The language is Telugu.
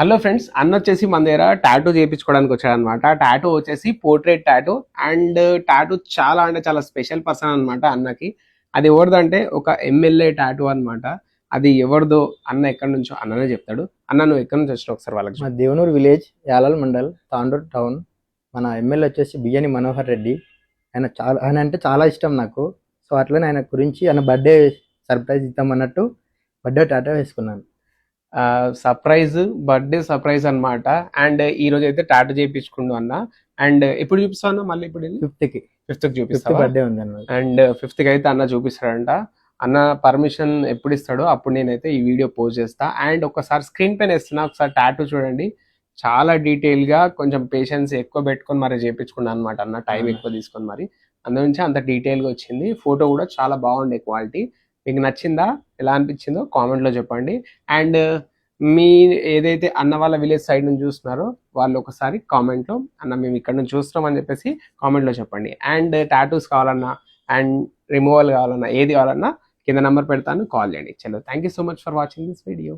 హలో ఫ్రెండ్స్, అన్న వచ్చేసి మన దగ్గర టాటూ చేయించుకోవడానికి వచ్చాడనమాట. టాటూ వచ్చేసి పోర్ట్రేట్ టాటూ. అండ్ టాటూ చాలా అంటే చాలా స్పెషల్ పర్సన్ అనమాట అన్నకి. అది ఎవరిదంటే ఒక ఎమ్మెల్యే టాటూ అనమాట. అది ఎవరిదో అన్న ఎక్కడి నుంచో అన్ననే చెప్తాడు. అన్న నువ్వు ఎక్కడి నుంచి వచ్చినావు ఒకసారి వాళ్ళకి మా దేవనూరు విలేజ్, యాలల్ మండల్, తాండూర్ టౌన్. మన ఎమ్మెల్యే వచ్చేసి బియ్యని మనోహర్ రెడ్డి. ఆయన అంటే చాలా ఇష్టం నాకు. సో అట్లనే ఆయన గురించి ఆయన బర్త్డే సర్ప్రైజ్ ఇద్దామన్నట్టు బర్త్డే టాటా వేసుకున్నాను. సర్ప్రైజ్, బర్త్డే సర్ప్రైజ్ అనమాట. అండ్ ఈ రోజు అయితే టాటూ చేయించుకుండు అన్న. అండ్ ఎప్పుడు చూపిస్తాను మళ్ళీ ఇప్పుడు ఫిఫ్త్కి ఫిఫ్త్ చూపిస్తా. బర్త్డే ఉంది అన్నమాట. అండ్ ఫిఫ్త్కి అయితే అన్న చూపిస్తాడంట. అన్న పర్మిషన్ ఎప్పుడు ఇస్తాడో అప్పుడు నేనైతే ఈ వీడియో పోస్ట్ చేస్తా. అండ్ ఒకసారి స్క్రీన్ పైన ఇస్తున్నా, ఒకసారి టాటూ చూడండి. చాలా డీటెయిల్ గా కొంచెం పేషెన్స్ ఎక్కువ పెట్టుకొని మరి చేయించుకున్నాను అనమాట అన్న. టైం ఎక్కువ తీసుకొని మరి అందునుంచి అంత డీటెయిల్ గా వచ్చింది. ఫోటో కూడా చాలా బాగుండే క్వాలిటీ. మీకు నచ్చిందా, ఎలా అనిపించిందో కామెంట్ లో చెప్పండి. అండ్ మీ ఏదైతే అన్న వాళ్ళ విలేజ్ సైడ్ నుంచి చూస్తున్నారో వాళ్ళు ఒకసారి కామెంట్ లో అన్న మేము ఇక్కడ నుంచి చూస్తున్నాం అని చెప్పేసి కామెంట్ లో చెప్పండి. అండ్ టాటూస్ కావాలన్నా అండ్ రిమూవల్ కావాలన్నా ఏది కావాలన్నా కింద నెంబర్ పెడతాను, కాల్ చేయండి. చలో, thank you so much for watching this video.